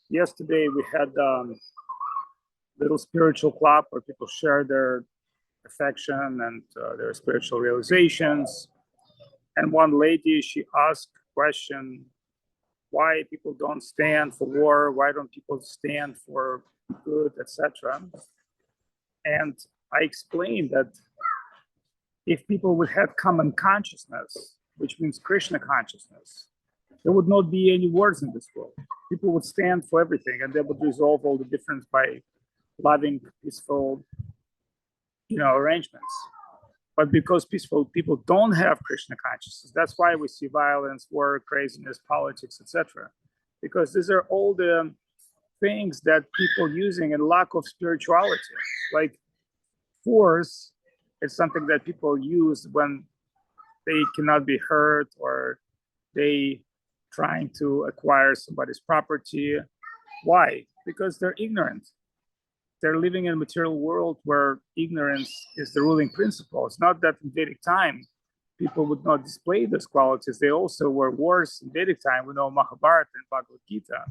Yesterday we had little spiritual club where people share their affection and their spiritual realizations. And one lady, she asked a question, why people don't stand for war, why don't people stand for good, etc. And I explained that if people would have common consciousness, which means Krishna consciousness, there would not be any wars in this world. People would stand for everything, and they would resolve all the difference by loving, peaceful, arrangements. But because peaceful people don't have Krishna consciousness, that's why we see violence, war, craziness, politics, etc. Because these are all the things that people using in lack of spirituality. Like force is something that people use when they cannot be hurt or they trying to acquire somebody's property. Why? Because they're ignorant. They're living in a material world where ignorance is the ruling principle. It's not that in Vedic time people would not display those qualities. They also were wars in Vedic time. We know Mahabharata and Bhagavad Gita.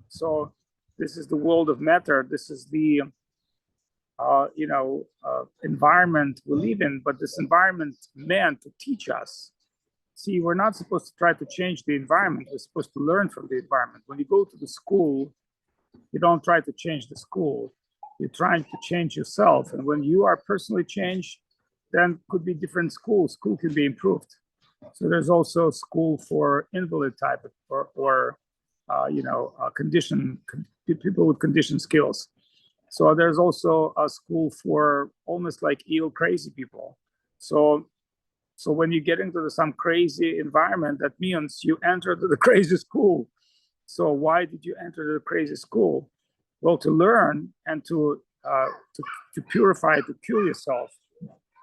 So this is the world of matter. This is the environment we live in. But this environment meant to teach us. See, we're not supposed to try to change the environment. We're supposed to learn from the environment. When you go to the school, you don't try to change the school. You're trying to change yourself. And when you are personally changed, then could be different schools. School can be improved. So there's also a school for invalid type or people with conditioned skills. So there's also a school for almost like ill, crazy people. So when you get into some crazy environment, that means you enter the crazy school. So why did you enter the crazy school? Well, to learn and to purify, to cure yourself.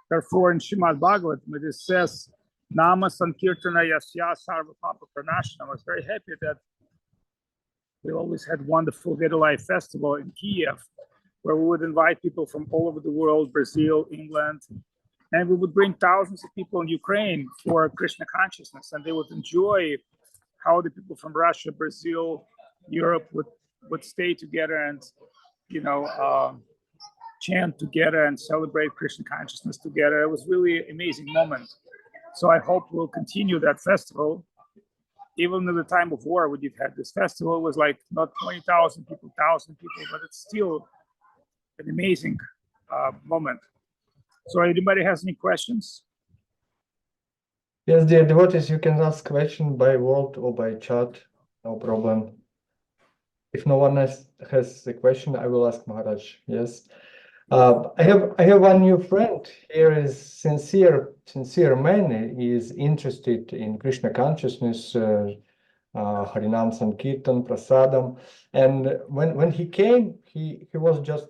Therefore, in Srimad Bhagavatam, it says, Nama Sankirtana Yasya Sarva Papa Pranashana. I was very happy that we always had wonderful Vedalai festival in Kiev, where we would invite people from all over the world, Brazil, England, and we would bring thousands of people in Ukraine for Krishna consciousness, and they would enjoy how the people from Russia, Brazil, Europe would stay together and, chant together and celebrate Krishna consciousness together. It was really an amazing moment. So I hope we'll continue that festival. Even in the time of war, we did have this festival. It was like not 20,000 people, 1,000 people, but it's still an amazing moment. So anybody has any questions? Yes, dear devotees, you can ask question by word or by chat, no problem. If no one has a question, I will ask Maharaj. Yes. I have one new friend here. Is sincere man. He is interested in Krishna consciousness, Harinam Sankirtan, Prasadam, and when he came, he was just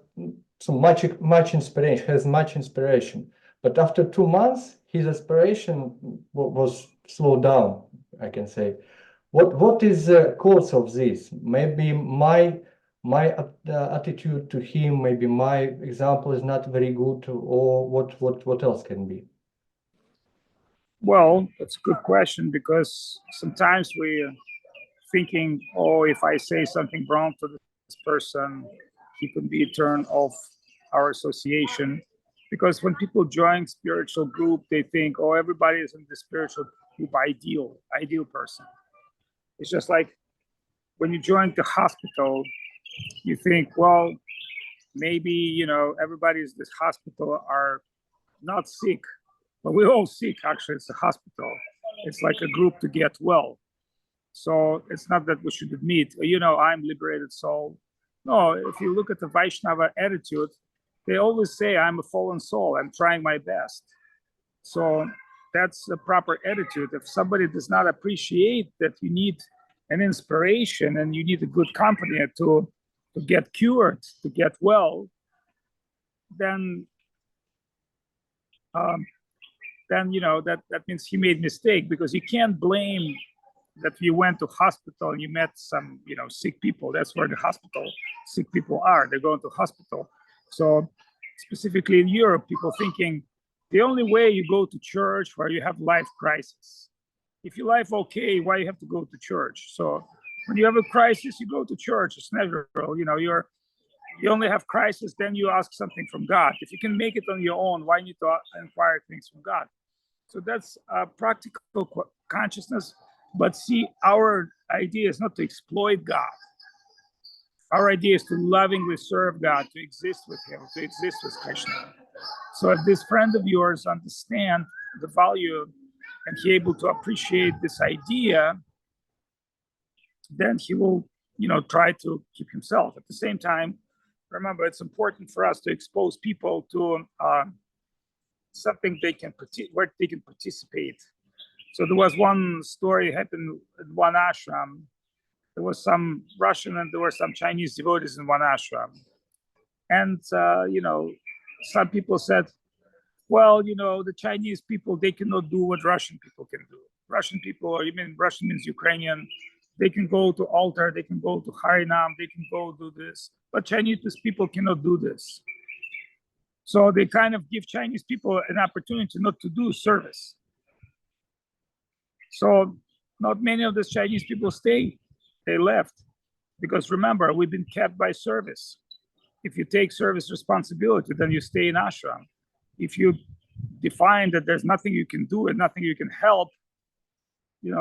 so much inspiration. Has much inspiration, but after 2 months, his aspiration was slowed down, I can say. What is the cause of this? Maybe my attitude to him, maybe my example is not very good, or what else can be? Well, that's a good question, because sometimes we're thinking, oh, if I say something wrong to this person, he can be turned off our association. Because when people join spiritual group, they think, oh, everybody is in the spiritual group ideal person. It's just like when you join the hospital, you think, well, maybe, everybody in this hospital are not sick, but we're all sick. Actually, it's a hospital. It's like a group to get well. So it's not that we should admit, I'm liberated soul. No, if you look at the Vaishnava attitude, they always say, I'm a fallen soul. I'm trying my best. So that's the proper attitude. If somebody does not appreciate that you need an inspiration and you need a good company to get cured, to get well, then that means he made mistake, because you can't blame that you went to hospital and you met some sick people. That's where the hospital sick people are. They're going to hospital. So specifically in Europe, people thinking the only way you go to church where you have life crisis. If your life okay, why you have to go to church? So When you have a crisis, you go to church. It's natural. You only have crisis, then you ask something from God. If you can make it on your own, why need to inquire things from God? So that's a practical consciousness. But see, our idea is not to exploit God. Our idea is to lovingly serve God, to exist with Him, to exist with Krishna. So if this friend of yours understands the value and he able to appreciate this idea, then he will, try to keep himself. At the same time, remember, it's important for us to expose people to something where they can participate. So there was one story happened in one ashram. There was some Russian and there were some Chinese devotees in one ashram. And, some people said, well, the Chinese people, they cannot do what Russian people can do. Russian people, or even Russian means Ukrainian, they can go to altar, they can go to Harinam, they can go do this. But Chinese people cannot do this. So they kind of give Chinese people an opportunity not to do service. So not many of these Chinese people stay. They left. Because remember, we've been kept by service. If you take service responsibility, then you stay in ashram. If you define that there's nothing you can do and nothing you can help,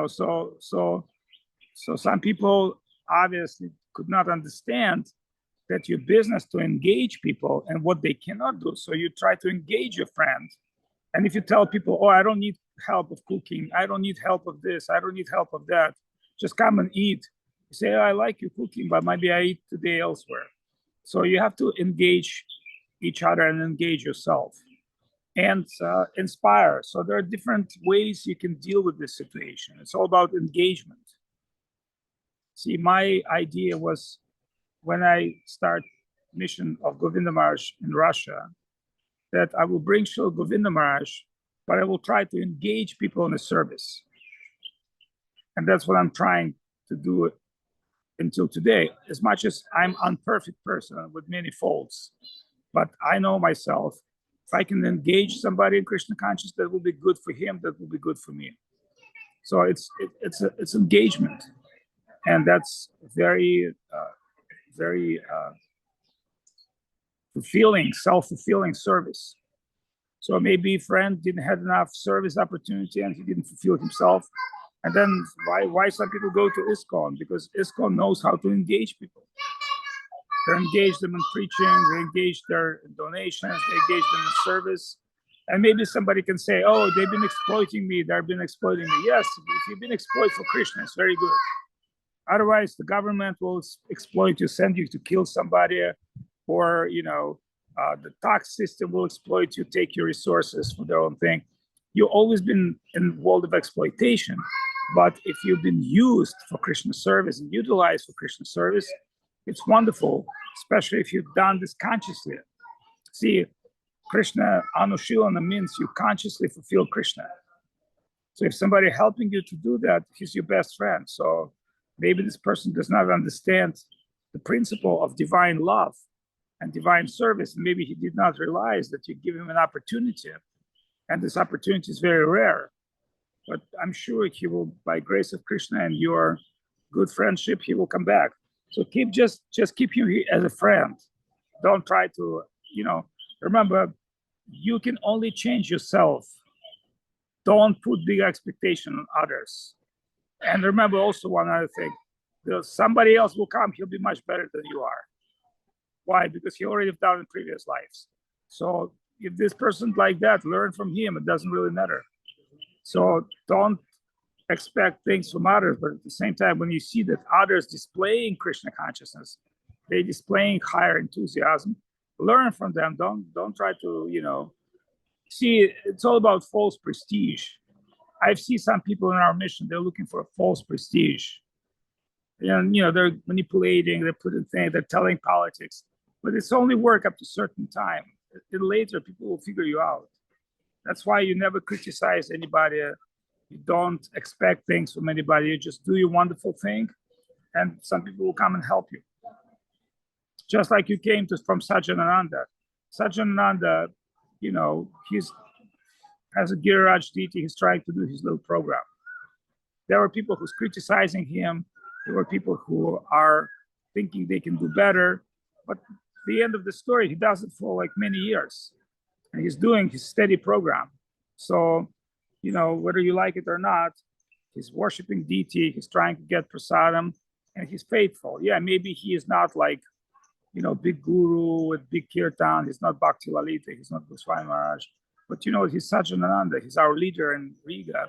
so some people obviously could not understand that your business to engage people and what they cannot do. So you try to engage your friend. And if you tell people, oh, I don't need help of cooking, I don't need help of this, I don't need help of that, just come and eat. You say, oh, I like you cooking, but maybe I eat today elsewhere. So you have to engage each other and engage yourself and inspire. So there are different ways you can deal with this situation. It's all about engagement. See, my idea was when I start mission of Govinda Maharaj in Russia, that I will bring Srila Govinda Maharaj, but I will try to engage people in the service. And that's what I'm trying to do until today. As much as I'm an unperfect person with many faults, but I know myself. If I can engage somebody in Krishna consciousness, that will be good for him, that will be good for me. So it's engagement. And that's very, very fulfilling, self-fulfilling service. So maybe a friend didn't have enough service opportunity and he didn't fulfill himself. And then why some people go to ISKCON? Because ISKCON knows how to engage people. They engage them in preaching, they engage their donations, they engage them in service. And maybe somebody can say, oh, they've been exploiting me, they've been exploiting me. Yes, if you've been exploited for Krishna, it's very good. Otherwise, the government will exploit you, send you to kill somebody, or the tax system will exploit you, take your resources for their own thing. You've always been in the world of exploitation, but if you've been used for Krishna service and utilized for Krishna service, it's wonderful, especially if you've done this consciously. See, Krishna Anushilana means you consciously fulfill Krishna. So if somebody helping you to do that, he's your best friend. So maybe this person does not understand the principle of divine love and divine service. And maybe he did not realize that you give him an opportunity. And this opportunity is very rare. But I'm sure he will, by grace of Krishna and your good friendship, he will come back. So just keep him as a friend. Don't try to, remember, you can only change yourself. Don't put big expectation on others. And remember also one other thing, somebody else will come, he'll be much better than you are. Why? Because he already done in previous lives. So if this person like that, learn from him, it doesn't really matter. So don't expect things from others, but at the same time, when you see that others displaying Krishna consciousness, they displaying higher enthusiasm, learn from them. Don't try to, see, it's all about false prestige. I've seen some people in our mission, they're looking for a false prestige. And, they're manipulating, they're putting things, they're telling politics, but it's only work up to a certain time. And later, people will figure you out. That's why you never criticize anybody. You don't expect things from anybody. You just do your wonderful thing, and some people will come and help you. Just like you came from Sajjanananda. Sajjanananda, he's as a Giriraj deity, he's trying to do his little program. There were people who's criticizing him. There were people who are thinking they can do better, but at the end of the story, he does it for like many years, and he's doing his steady program. So, you know, whether you like it or not, he's worshiping deity, he's trying to get prasadam, and he's faithful. Yeah, maybe he is not like, you know, big guru with big kirtan. He's not Bhakti Lalita, he's not Swami Maharaj. But you know, he's Sajanananda, he's our leader in Riga,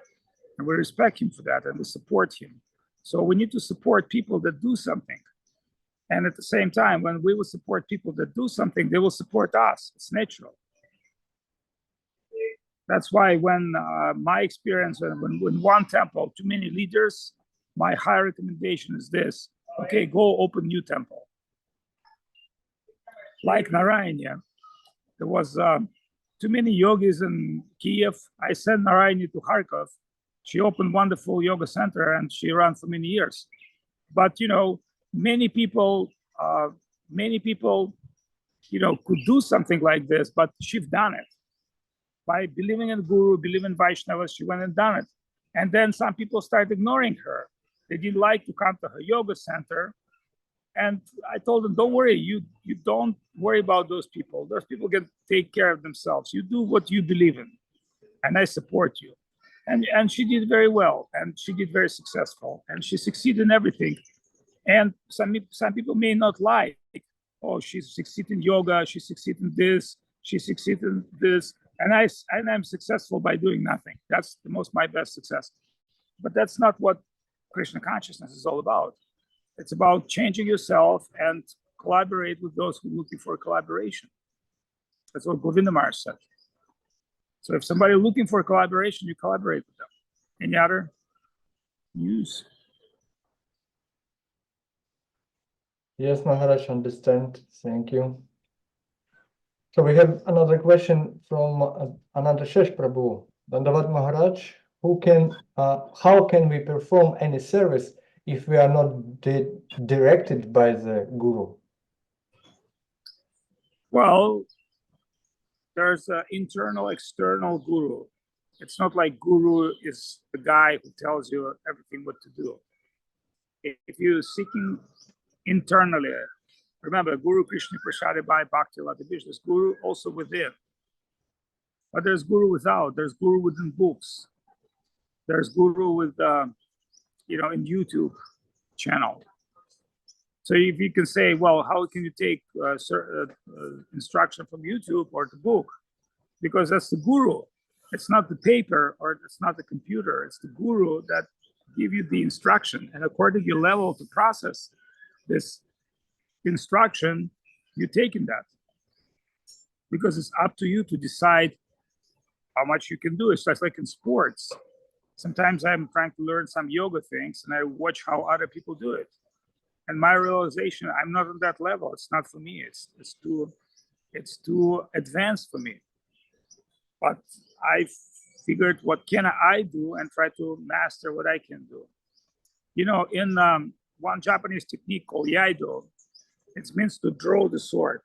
and we respect him for that, and we support him. So we need to support people that do something. And at the same time, when we will support people that do something, they will support us. It's natural. That's why when my experience, when one temple, too many leaders, my high recommendation is this: okay, go open new temple. Like Narayana, there was too many yogis in Kiev. I sent Narayani to Kharkov. She opened wonderful yoga center and she ran for many years. But you know, many people, you know, could do something like this, but she's done it. By believing in Guru, believing in Vaishnavas, she went and done it. And then some people started ignoring her. They didn't like to come to her yoga center. And I told them, don't worry, you don't worry about those people. Those people can take care of themselves. You do what you believe in, and I support you. And she did very well, and she did very successful, and she succeeded in everything. And some people may not like, oh, she succeeded in yoga, she succeeded in this, she succeeded in this, and I'm successful by doing nothing. That's my best success. But that's not what Krishna consciousness is all about. It's about changing yourself and collaborate with those who are looking for collaboration. That's what Govinda Maharaj said. So if somebody looking for collaboration, you collaborate with them. Any other news? Yes, Maharaj, understand. Thank you. So we have another question from Ananda Shesh Prabhu. Avadhut Maharaj, how can we perform any service if we are not directed by the Guru? Well, there's an internal, external Guru. It's not like Guru is the guy who tells you everything what to do. If you're seeking internally, remember, Guru Krishna Prashadi by Bhakti Ladabish, there's Guru also within. But there's Guru without, there's Guru within books. There's Guru with, you know, in YouTube channel. So if you can say, well, how can you take instruction from YouTube or the book? Because that's the Guru. It's not the paper or it's not the computer. It's the Guru that give you the instruction. And according to your level to process this instruction, you're taking that. Because it's up to you to decide how much you can do. It's just like in sports. Sometimes I'm trying to learn some yoga things and I watch how other people do it. And my realization, I'm not on that level. It's not for me. It's too advanced for me. But I figured, what can I do, and try to master what I can do. You know, in one Japanese technique called yaido, it means to draw the sword.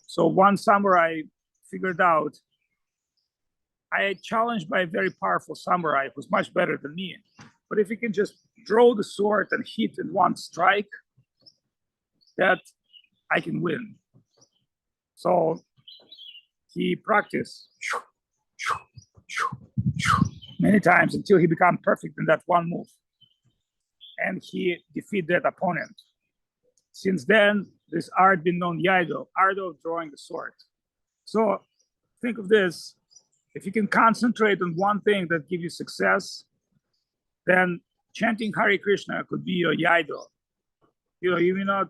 So one samurai figured out, I challenged by a very powerful samurai who's much better than me. But if he can just draw the sword and hit in one strike, that I can win. So he practiced many times until he became perfect in that one move. And he defeated that opponent. Since then, this art been known yaido, art of drawing the sword. So think of this, if you can concentrate on one thing that gives you success, then chanting Hare Krishna could be your yaido. You know, you may not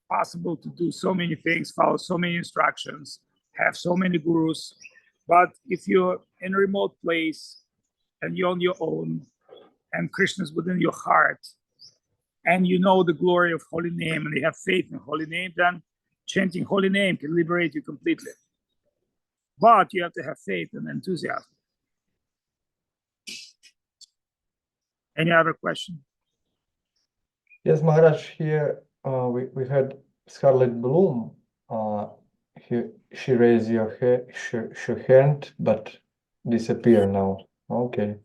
possible to do so many things, follow so many instructions, have so many gurus, but if you're in a remote place and you're on your own and Krishna is within your heart and you know the glory of holy name and you have faith in holy name, then chanting holy name can liberate you completely. But you have to have faith and enthusiasm. Any other question? Yes, Maharaj, here we had Scarlet Bloom. She raised her hand, but disappear now. Okay,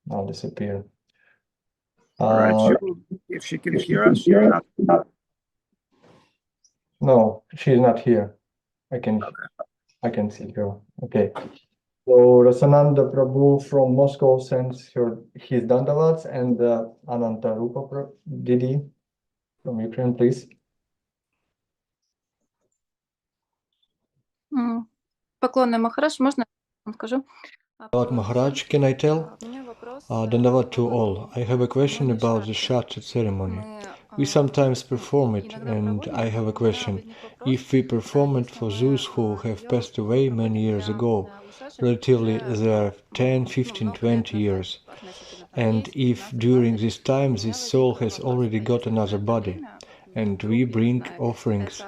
now disappear. If she can hear us, she cannot. No, she's not here. I can see her. Okay. So Rasananda Prabhu from Moscow sends his dandavats, and Ananta Rupa Didi from Ukraine, please. Поклонный Махараш, можно скажу? About Maharaj, can I tell? Dandavat to all. I have a question about the shraddha ceremony. We sometimes perform it, and I have a question. If we perform it for those who have passed away many years ago, relatively there are 10, 15, 20 years, and if during this time this soul has already got another body, and we bring offerings,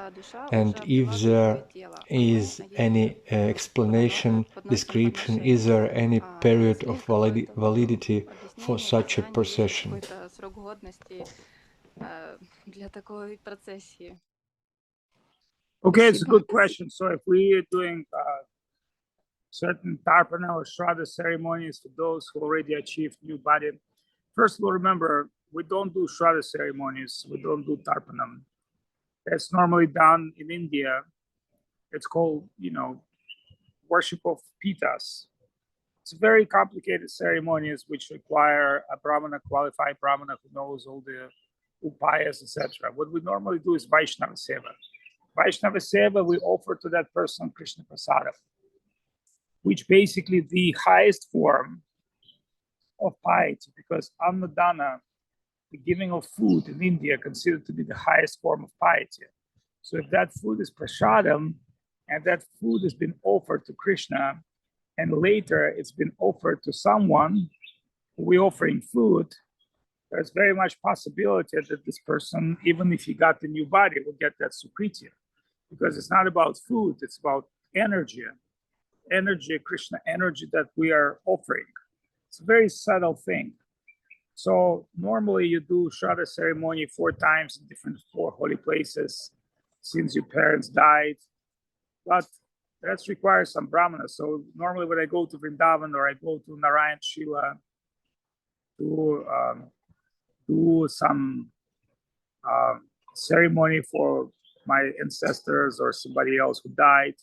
and if there is any explanation, description, is there any period of validity for such a procession? Okay, it's a good question. So if we are doing certain tarpana or shraddha ceremonies for those who already achieved new body, first of all, remember, we don't do shraddha ceremonies. We don't do tarpanam. That's normally done in India. It's called, worship of pitas. It's very complicated ceremonies which require a brahmana, qualified brahmana who knows all the upayas, etc. What we normally do is Vaishnava Seva. Vaishnava Seva, we offer to that person Krishna prasad, which basically the highest form of piety, because annadana, the giving of food in India, considered to be the highest form of piety. So if that food is prasadam, and that food has been offered to Krishna, and later it's been offered to someone who we're offering food, there's very much possibility that this person, even if he got the new body, will get that sukriti. Because it's not about food, it's about energy, Krishna energy that we are offering. It's a very subtle thing. So normally you do shraddha ceremony 4 times in different 4 holy places since your parents died. But that requires some brahmana. So normally when I go to Vrindavan or I go to Narayan Shila to do some ceremony for my ancestors or somebody else who died,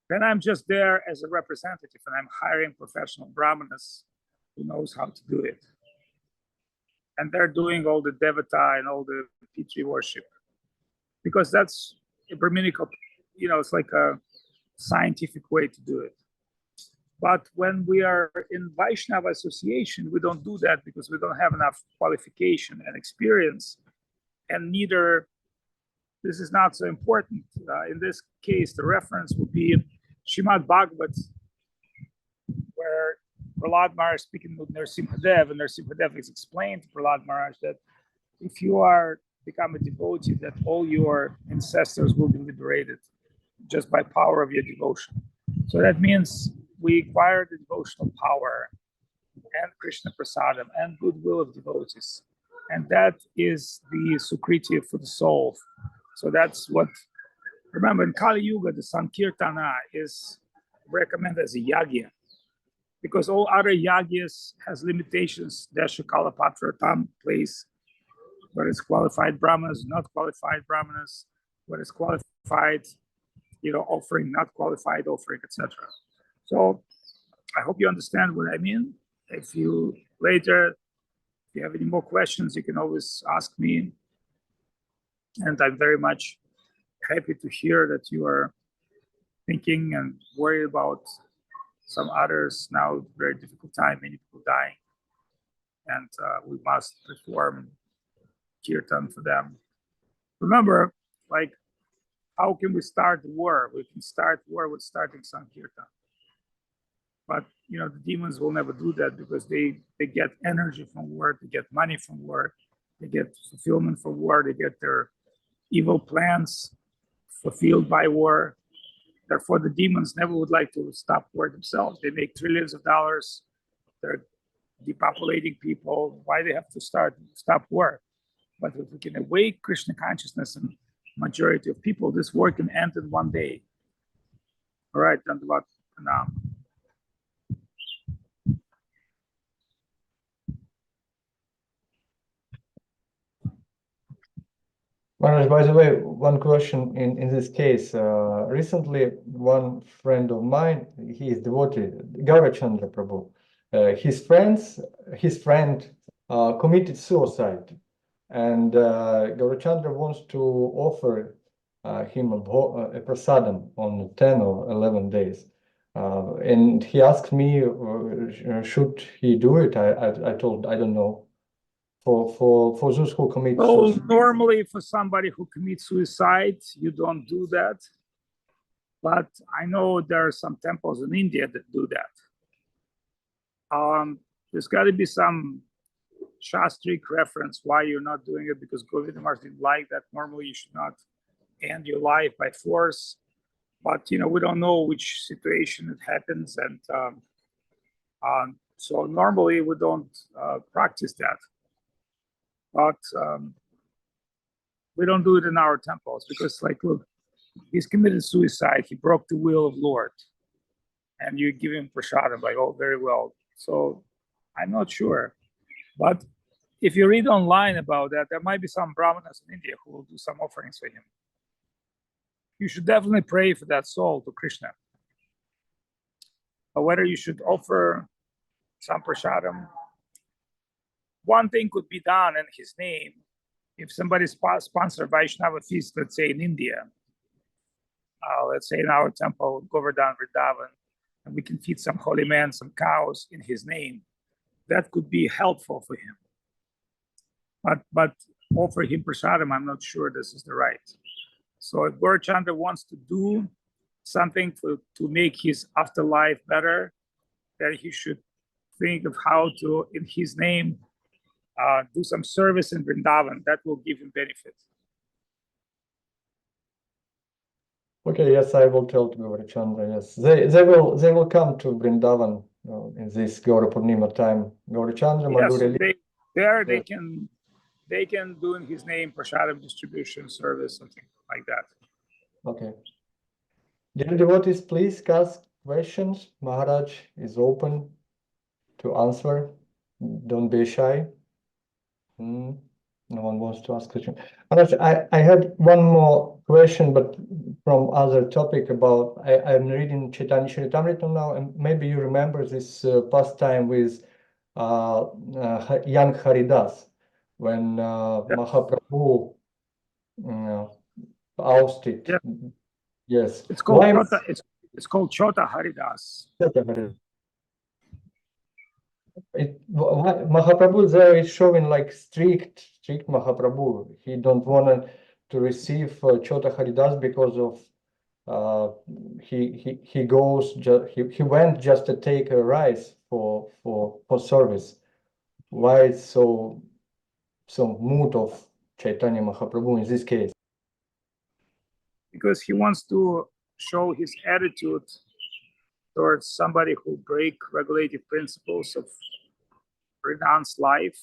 then I'm just there as a representative and I'm hiring professional brahmanas who knows how to do it. And they're doing all the devata and all the pitri worship. Because that's a Brahminical, it's like a scientific way to do it. But when we are in Vaishnava association, we don't do that because we don't have enough qualification and experience. And neither, this is not so important. In this case, the reference would be Srimad Bhagavad, where Prahlada Maharaja speaking with Nrsimhadev, and Nrsimhadev is explained to Prahlada Maharaj that if you become a devotee, that all your ancestors will be liberated just by power of your devotion. So that means we acquire the devotional power and Krishna prasadam and goodwill of devotees. And that is the sukriti for the soul. So that's what, remember in Kali Yuga, the Sankirtana is recommended as a yagya, because all other yagyas has limitations. Desha Kalapatra Tam place, where it's qualified brahmanas, not qualified brahmanas, where it's qualified, offering, not qualified offering, etc. So I hope you understand what I mean. If you have any more questions, you can always ask me. And I'm very much happy to hear that you are thinking and worried about some others now. Very difficult time, many people dying, and we must perform kirtan for them. Remember, how can we start the war? We can start war with starting Sankirtan. But the demons will never do that because they get energy from war, they get money from war, they get fulfillment from war, they get their evil plans fulfilled by war. Therefore, the demons never would like to stop war themselves. They make trillions of dollars. They're depopulating people. Why they have to stop war? But if we can awake Krishna consciousness in majority of people, this war can end in one day. All right, Dandavat Pranam. Maharaj, by the way, one question in this case. Recently, one friend of mine, he is devotee, Gaurachandra Prabhu. His friend committed suicide, and Gaurachandra wants to offer him a prasadam on 10 or 11 days. And he asked me, should he do it? I told, I don't know. For those who commit Well, suicide. normally for somebody who commits suicide, you don't do that. But I know there are some temples in India that do that. There's got to be some shastric reference why you're not doing it, because Govinda Maharaj didn't like that. Normally, you should not end your life by force. But we don't know which situation it happens, and so normally we don't practice that. But we don't do it in our temples because, like, look, he's committed suicide. He broke the will of Lord, and you give him prasadam, like, oh, very well. So I'm not sure, but if you read online about that, there might be some brahmanas in India who will do some offerings for him. You should definitely pray for that soul to Krishna. But whether you should offer some prasadam, one thing could be done in his name. If somebody sponsored Vaishnava feast, let's say in India, let's say in our temple, Govardhan Vrindavan, and we can feed some holy men, some cows in his name, that could be helpful for him. But offer him prasadam, I'm not sure this is the right. So if Gaurachandra wants to do something to make his afterlife better, then he should think of how to, in his name, do some service in Vrindavan. That will give him benefit. Okay, yes, I will tell to Gaurachandra. Yes, they will come to Vrindavan in this Gaura Purnima time. Gaurachandra, Madhurya. Yes, they can do in his name prasadam distribution service, something like that. Okay. Dear devotees, please ask questions. Maharaj is open to answer. Don't be shy. No one wants to ask question. Maharaj, I had one more question, but from other topic about, I'm reading Chaitanya Charitamrita now, and maybe you remember this pastime with young Haridas, when Mahaprabhu ousted. Yeah. Yes. It's called Chota, it's called Chota Haridas. Mahaprabhu there is showing like strict Mahaprabhu. He don't want to receive Chota Haridas because of he went just to take a rice for service. Why it's so mood of Chaitanya Mahaprabhu in this case? Because he wants to show his attitude towards somebody who break regulative principles of renounced life,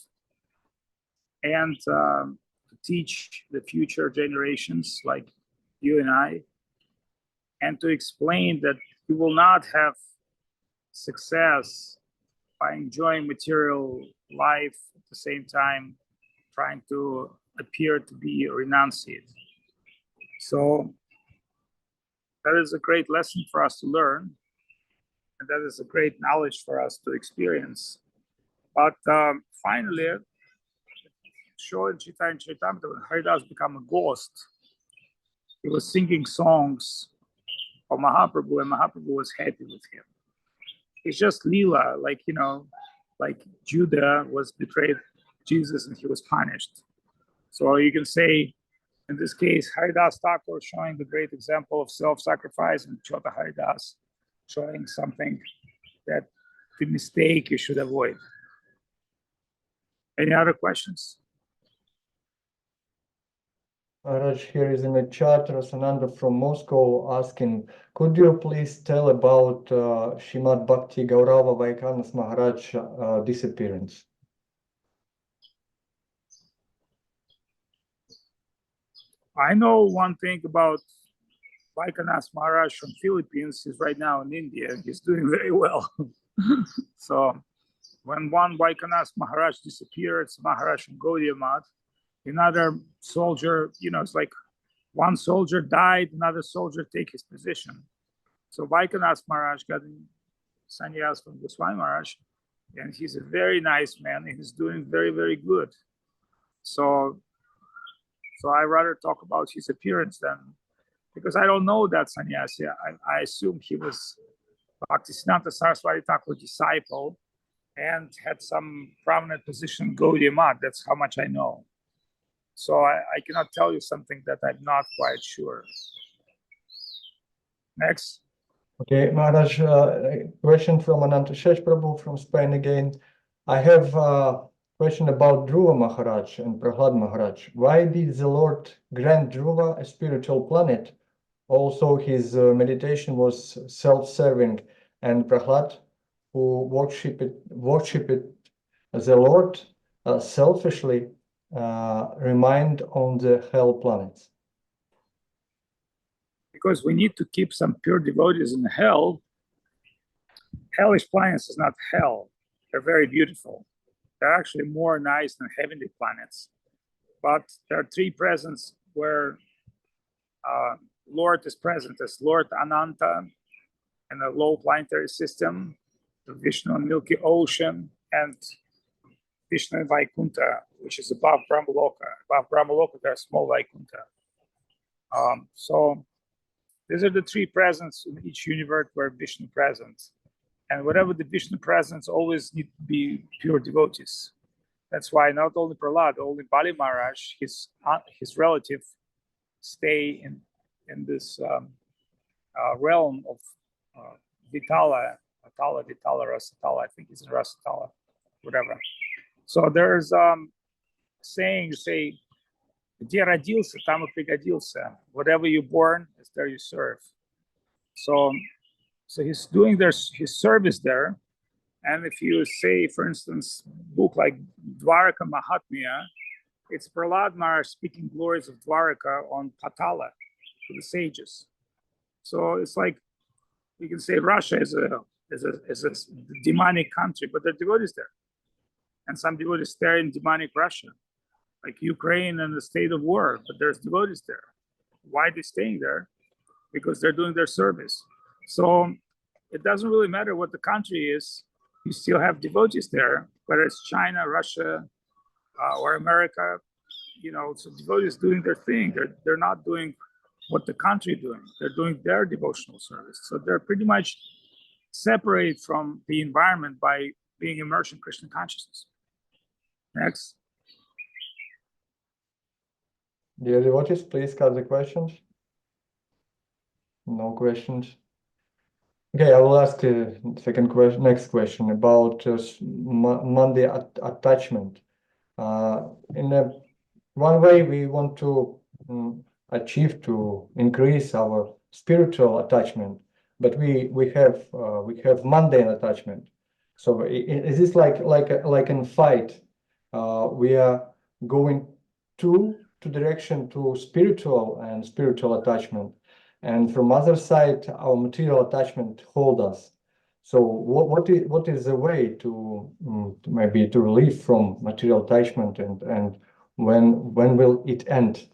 and to teach the future generations like you and I, and to explain that you will not have success by enjoying material life at the same time trying to appear to be renunciate. So that is a great lesson for us to learn, and that is a great knowledge for us to experience. But finally, showing Chaitanya Charitamrita, when Haridas became a ghost, he was singing songs for Mahaprabhu, and Mahaprabhu was happy with him. It's just Lila, like Judah was betrayed Jesus and he was punished. So you can say, in this case, Haridas Thakur showing the great example of self-sacrifice, and Chota Haridas showing something that the mistake you should avoid. Any other questions? Maharaj, here is in the chat, Rasananda from Moscow asking, could you please tell about Srimad Bhakti Gaurava Vaikanas Maharaj disappearance? I know one thing about Vaikanas Maharaj from Philippines. He's right now in India. He's doing very well. So when one Vaikanas Maharaj disappeared, it's Maharaj from Gaudiya Math, Another soldier, it's like one soldier died, another soldier take his position. So Vaikanath Maharaj got sannyas from Swami Maharaj, and he's a very nice man, and he's doing very, very good. So I rather talk about his appearance than, because I don't know that sannyasi. I assume he was Bhaktisiddhanta Saraswati Thakur disciple and had some prominent position in Gaudiya Math. That's how much I know. So I cannot tell you something that I'm not quite sure. Next. Okay, Maharaj, question from Anantashesh Prabhu from Spain again. I have a question about Dhruva Maharaj and Prahlada Maharaj. Why did the Lord grant Dhruva a spiritual planet? Also, his meditation was self-serving, and Prahlad, who worshipped the Lord selfishly, remained on the hell planets. Because we need to keep some pure devotees in hell. Hellish planets is not hell. They're very beautiful. They're actually more nice than heavenly planets. But there are three presents where Lord is present as Lord Ananta in the low planetary system, the Vishnu and Milky Ocean, and Vishnu and Vaikuntha, which is above Brahmaloka. Above Brahmaloka, there's small Vaikuntha. So these are the three presents in each universe where Vishnu presents. And whatever the Vishnu presents always need to be pure devotees. That's why not only Prahlada, only Bali Maharaj, his relative, stay in this realm of Vitala, Rasatala, I think it's Rasatala, whatever. So there's saying, you say, где родился, там и пригодился. Whatever you born, is there you serve. So he's doing his service there. And if you say, for instance, book like Dwaraka Mahatmya, it's Prahlada Maharaj speaking glories of Dwaraka on Patala to the sages. So it's like, you can say Russia is a demonic country, but there are devotees there. And some devotees stay in demonic Russia, like Ukraine in the state of war, but there's devotees there. Why are they staying there? Because they're doing their service. So it doesn't really matter what the country is. You still have devotees there, whether it's China, Russia, or America. So devotees doing their thing. They're not doing what the country is doing. They're doing their devotional service. So they're pretty much separate from the environment by being immersed in Krishna consciousness. Next. Dear devotees, please cut the questions. No questions. Okay, I will ask the next question about Monday attachment. In one way, we want to achieve to increase our spiritual attachment, but we have mundane attachment. So is this like in fight? We are going to direction to spiritual attachment. And from other side, our material attachment hold us. So what is the way to maybe to relieve from material attachment, and when will it end?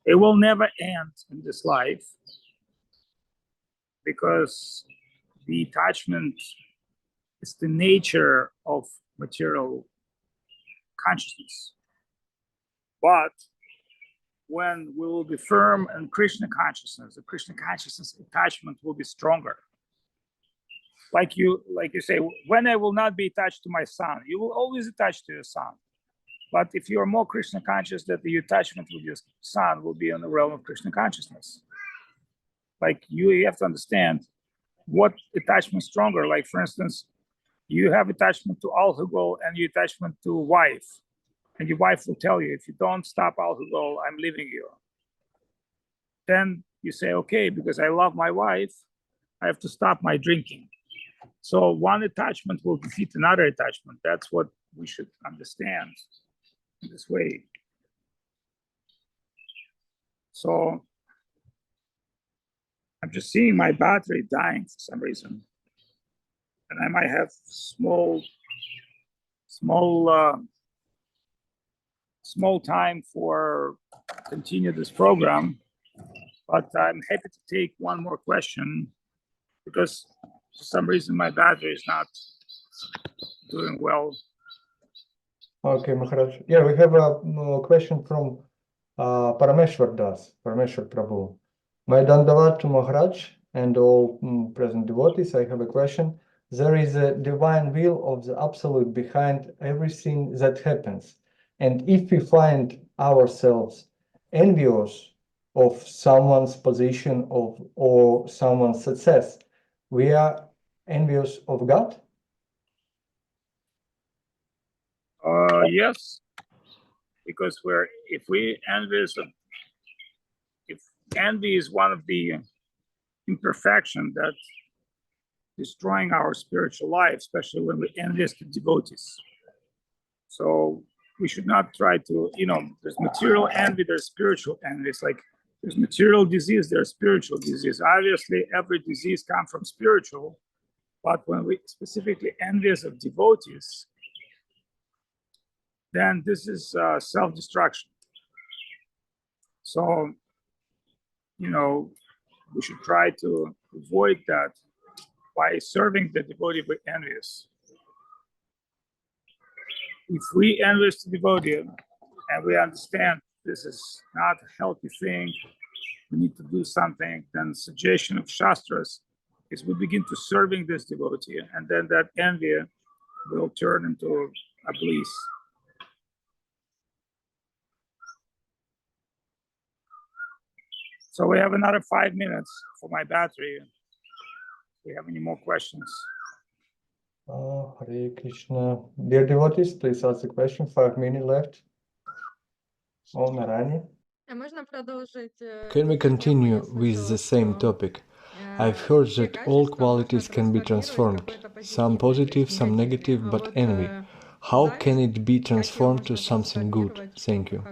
It will never end in this life, because the attachment is the nature of material consciousness. But when we will be firm in Krishna consciousness, the Krishna consciousness attachment will be stronger. Like you say, when I will not be attached to my son, you will always attach to your son. But if you are more Krishna conscious, that the attachment with your son will be in the realm of Krishna consciousness. Like you have to understand what attachment is stronger. Like for instance, you have attachment to alcohol and your attachment to wife. And your wife will tell you, if you don't stop alcohol, I'm leaving you. Then you say, okay, because I love my wife, I have to stop my drinking. So one attachment will defeat another attachment. That's what we should understand in this way. So I'm just seeing my battery dying for some reason. And I might have small small time for continue this program, but I'm happy to take one more question because for some reason my battery is not doing well. Okay, Maharaj. Yeah, we have a question from Parameshwar Das, Parameshwar Prabhu. My Dandavat to Maharaj and all present devotees, I have a question. There is a divine will of the Absolute behind everything that happens. And if we find ourselves envious of someone's position or someone's success, we are envious of God? Yes, because if envy is one of the imperfection that destroying our spiritual life, especially when we envious the devotees. So we should not try to, there's material envy, there's spiritual envy. It's like there's material disease, there's spiritual disease. Obviously, every disease comes from spiritual, but when we specifically envious of devotees, then this is self-destruction. So, we should try to avoid that by serving the devotee with envious. If we envious the devotee and we understand this is not a healthy thing, we need to do something, then suggestion of Shastras is we begin to serving this devotee, and then that envy will turn into a bliss. So we have another 5 minutes for my battery. Do we have any more questions? Hare Krishna. Dear devotees, please ask the question. 5 minutes left. Oh, Narani. Can we continue with the same topic? I've heard that all qualities can be transformed, some positive, some negative, but envy. How can it be transformed to something good? Thank you.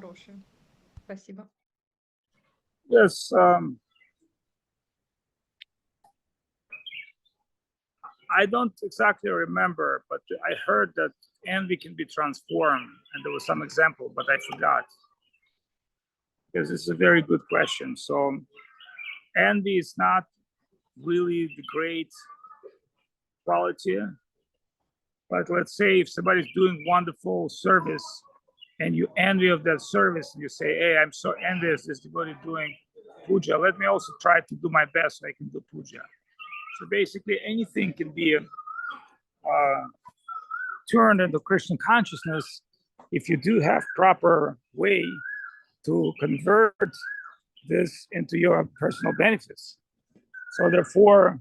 Yes, I don't exactly remember, but I heard that envy can be transformed, and there was some example, but I forgot. Because it's a very good question. So envy is not really the great quality, but let's say if somebody's doing wonderful service and you envy of that service and you say, hey, I'm so envious this devotee doing puja, let me also try to do my best so I can do puja. So basically anything can be turned into Krishna consciousness if you do have proper way to convert this into your personal benefits. So therefore,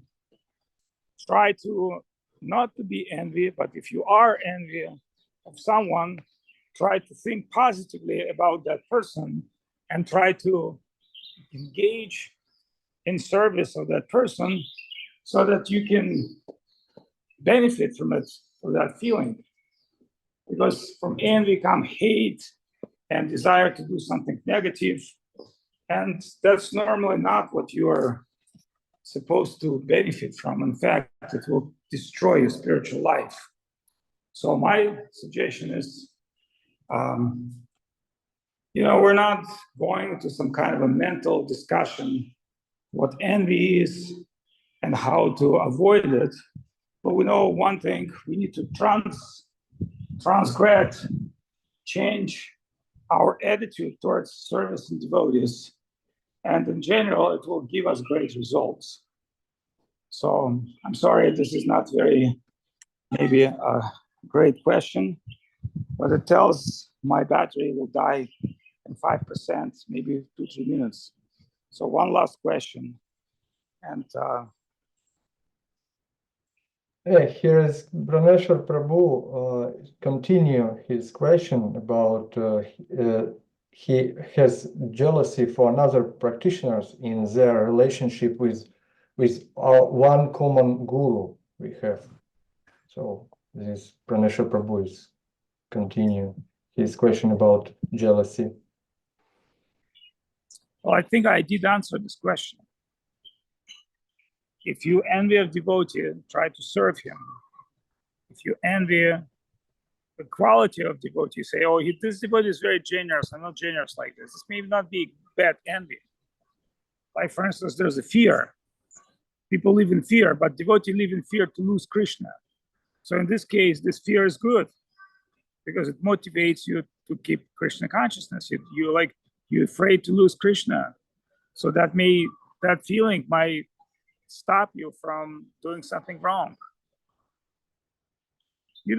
try to not to be envy, but if you are envy of someone, try to think positively about that person and try to engage in service of that person so that you can benefit from it, from that feeling. Because from envy come hate and desire to do something negative. And that's normally not what you are supposed to benefit from. In fact, it will destroy your spiritual life. So my suggestion is, we're not going into some kind of a mental discussion what envy is and how to avoid it. But we know one thing, we need to transgress, change our attitude towards service and devotees. And in general, it will give us great results. So I'm sorry, this is not maybe a great question, but it tells my battery will die in 5%, maybe 2-3 minutes. So one last question. And Here is Praneshwar Prabhu continue his question about he has jealousy for another practitioners in their relationship with one common guru we have. So this Praneshwar Prabhu is continue his question about jealousy. well, I think I did answer this question. If you envy a devotee, try to serve him. If you envy the quality of devotee. You say, oh, this devotee is very generous. I'm not generous like this. This may not be bad envy. Like, for instance, there's a fear. People live in fear, but devotees live in fear to lose Krishna. So in this case, this fear is good because it motivates you to keep Krishna consciousness. You're afraid to lose Krishna. So that feeling might stop you from doing something wrong.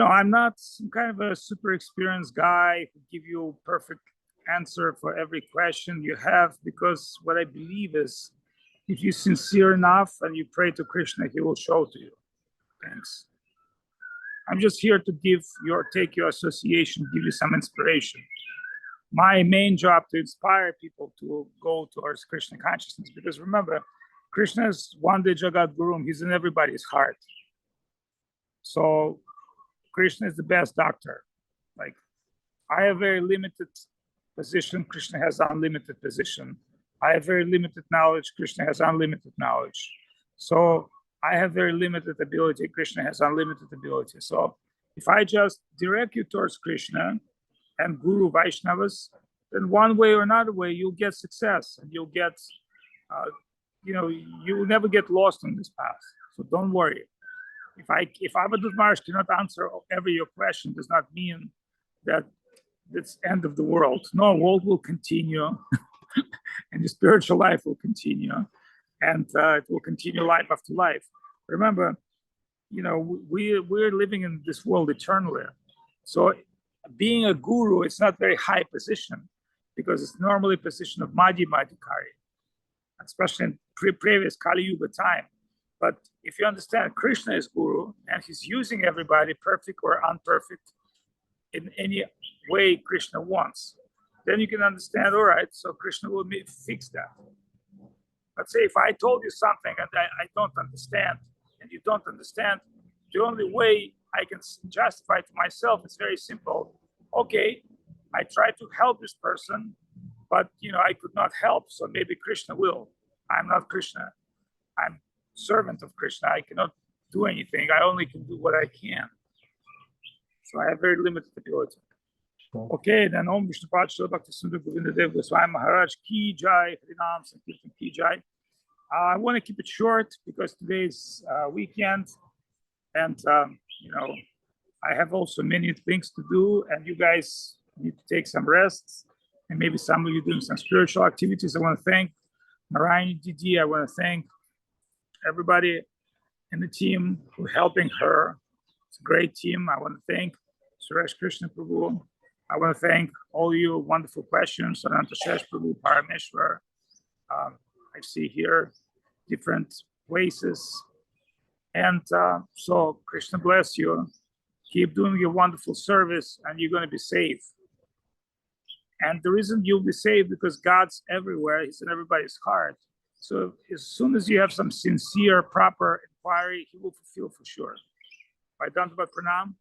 I'm not some kind of a super experienced guy who give you a perfect answer for every question you have, because what I believe is, if you're sincere enough and you pray to Krishna, he will show to you. Thanks. I'm just here to take your association, give you some inspiration. My main job to inspire people to go towards Krishna consciousness, because remember, Krishna is one day Jagat Guru, he's in everybody's heart. So Krishna is the best doctor. Like, I have very limited position, Krishna has unlimited position. I have very limited knowledge, Krishna has unlimited knowledge. So I have very limited ability, Krishna has unlimited ability. So if I just direct you towards Krishna and Guru Vaishnavas, then one way or another way, you'll get success, and you'll get, you will never get lost on this path. So don't worry. If Avadhut Maharaj cannot answer every your question, does not mean that it's end of the world. No, world will continue, and the spiritual life will continue, and it will continue life after life. Remember, we're living in this world eternally. So being a guru, it's not very high position, because it's normally a position of Madhyadhikari, especially in previous Kali Yuga time. But if you understand, Krishna is guru, and he's using everybody, perfect or imperfect, in any way Krishna wants. Then you can understand, all right, so Krishna will fix that. Let's say if I told you something and I don't understand, and you don't understand, the only way I can justify to myself is very simple. Okay, I tried to help this person, but I could not help, so maybe Krishna will. I'm not Krishna. I'm servant of Krishna. I cannot do anything. I only can do what I can. So I have very limited ability. Okay, then Om Vishnu Pad Shri Bhakti Sundar Govinda Dev Goswami Maharaj Ki Jai, Harinam Sankirtan Ki Jai. I want to keep it short because today's weekend, and I have also many things to do, and you guys need to take some rest, and maybe some of you doing some spiritual activities. I want to thank Narayani Didi. I want to thank everybody in the team who are helping her. It's a great team. I want to thank Suresh Krishna Prabhu. I want to thank all you wonderful questions. Ananta Shesh Prabhu, Parameshwar. I see here different places. And so Krishna bless you. Keep doing your wonderful service, and you're going to be safe. And the reason you'll be safe, because God's everywhere. He's in everybody's heart. So as soon as you have some sincere, proper inquiry, he will fulfill for sure. By Dandavat Pranam.